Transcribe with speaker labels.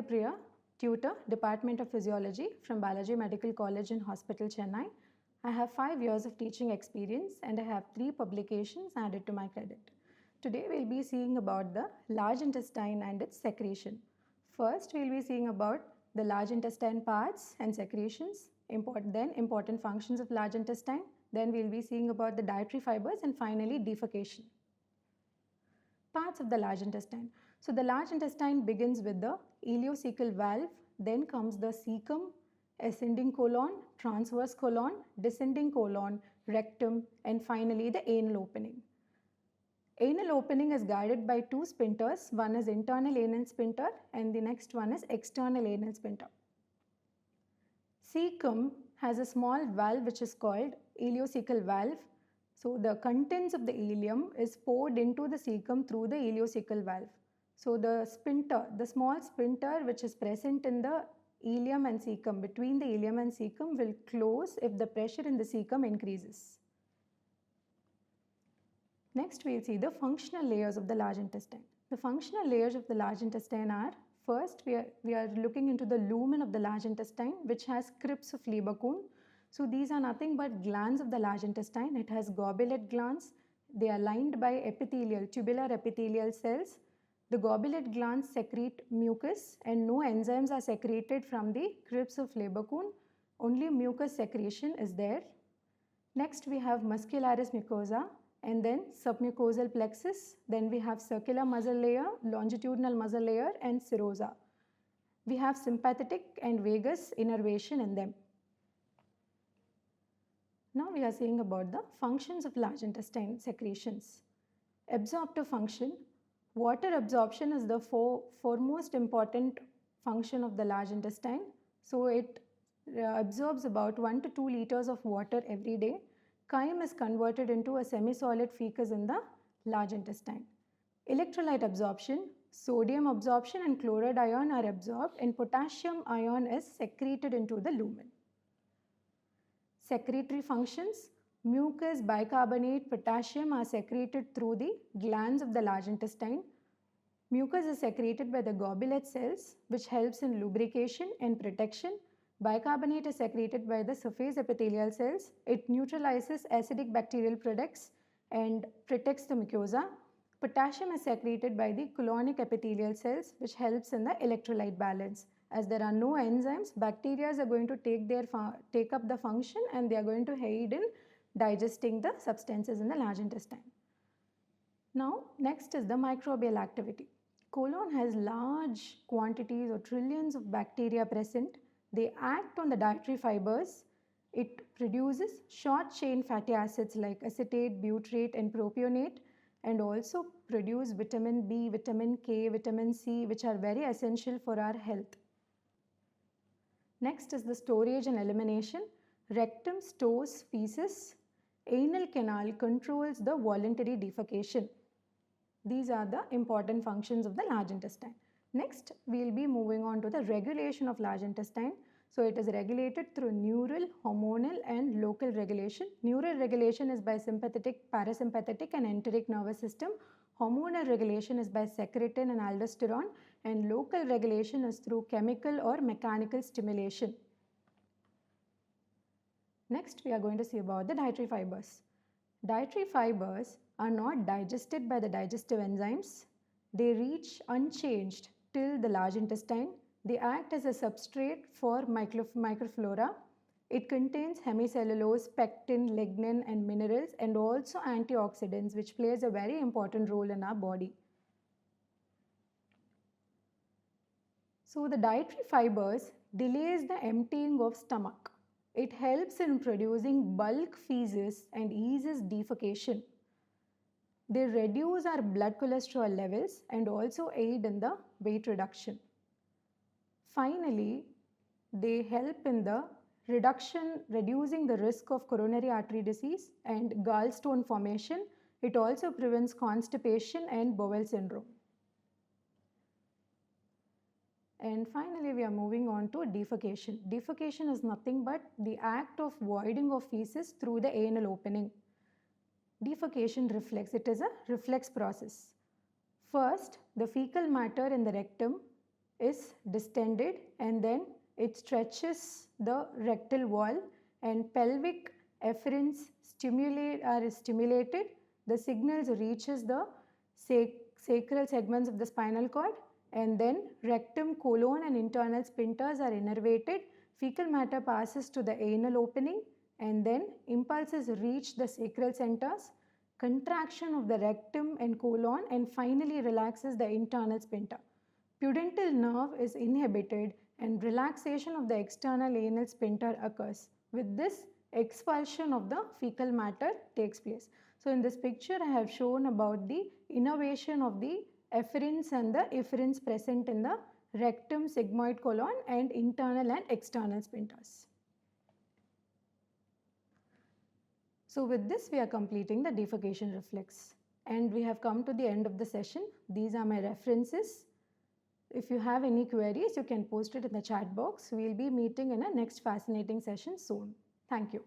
Speaker 1: Swathi Priya, tutor, Department of Physiology from Balaji Medical College and Hospital, Chennai. I have 5 years of teaching experience and I have 3 publications added to my credit. Today we'll be seeing about the large intestine and its secretion. First, we'll be seeing about the large intestine parts and secretions, then important functions of large intestine. Then we'll be seeing about the dietary fibers and finally defecation. Parts of the large intestine. So the large intestine begins with the ileocecal valve, then comes the cecum, ascending colon, transverse colon, descending colon, rectum, and finally the anal opening. Anal opening is guarded by 2 sphincters. One is internal anal sphincter and the next one is external anal sphincter. Cecum has a small valve which is called ileocecal valve. So the contents of the ileum is poured into the cecum through the ileocecal valve. So the sphincter, the small sphincter which is present in the ileum and cecum, between the ileum and cecum, will close if the pressure in the cecum increases. Next we will see the functional layers of the large intestine. The functional layers of the large intestine are, first we are looking into the lumen of the large intestine, which has crypts of Lieberkühn. So these are nothing but glands of the large intestine. It has gobulate glands. They are lined by tubular epithelial cells. The gobulate glands secrete mucus and no enzymes are secreted from the crypts of Lieberkühn. Only mucus secretion is there. Next we have muscularis mucosa and then submucosal plexus. Then we have circular muscle layer, longitudinal muscle layer and serosa. We have sympathetic and vagus innervation in them. Now we are seeing about the functions of large intestine secretions. Absorptive function. Water absorption is the foremost important function of the large intestine. So it absorbs about 1 to 2 liters of water every day. Chyme is converted into a semi-solid fecus in the large intestine. Electrolyte absorption. Sodium absorption and chloride ion are absorbed and potassium ion is secreted into the lumen. Secretory functions. Mucus, bicarbonate, potassium are secreted through the glands of the large intestine. Mucus is secreted by the gobulate cells, which helps in lubrication and protection. Bicarbonate is secreted by the surface epithelial cells. It neutralizes acidic bacterial products and protects the mucosa. Potassium is secreted by the colonic epithelial cells, which helps in the electrolyte balance. As there are no enzymes, bacteria are going to take up the function and they are going to aid in digesting the substances in the large intestine. Now, next is the microbial activity. Colon has large quantities or trillions of bacteria present. They act on the dietary fibers. It produces short chain fatty acids like acetate, butyrate and propionate, and also produce vitamin B, vitamin K, vitamin C, which are very essential for our health. Next is the storage and elimination. Rectum stores feces. Anal canal controls the voluntary defecation. These are the important functions of the large intestine. Next, we will be moving on to the regulation of large intestine. So it is regulated through neural, hormonal and local regulation. Neural regulation is by sympathetic, parasympathetic and enteric nervous system. Hormonal regulation is by secretin and aldosterone, and local regulation is through chemical or mechanical stimulation. Next, we are going to see about the dietary fibers. Dietary fibers are not digested by the digestive enzymes. They reach unchanged till the large intestine. They act as a substrate for microflora. It contains hemicellulose, pectin, lignin and minerals and also antioxidants, which plays a very important role in our body. So the dietary fibers delays the emptying of stomach. It helps in producing bulk feces and eases defecation. They reduce our blood cholesterol levels and also aid in the weight reduction. Finally, they help in the reducing the risk of coronary artery disease and gallstone formation. It also prevents constipation and bowel syndrome. And finally, we are moving on to defecation. Defecation is nothing but the act of voiding of feces through the anal opening. Defecation reflex. It is a reflex process. First, the fecal matter in the rectum is distended and then it stretches the rectal wall and pelvic efferents are stimulated. The signals reaches the sacral segments of the spinal cord and then rectum, colon and internal sphincters are innervated. Fecal matter passes to the anal opening and then impulses reach the sacral centers, contraction of the rectum and colon and finally relaxes the internal sphincter. Pudendal nerve is inhibited and relaxation of the external anal sphincter occurs. With this, expulsion of the fecal matter takes place. So in this picture I have shown about the innervation of the efferents and the efferents present in the rectum, sigmoid colon and internal and external sphincters. So with this we are completing the defecation reflex and we have come to the end of the session. These are my references. If you have any queries, you can post it in the chat box. We will be meeting in a next fascinating session soon. Thank you.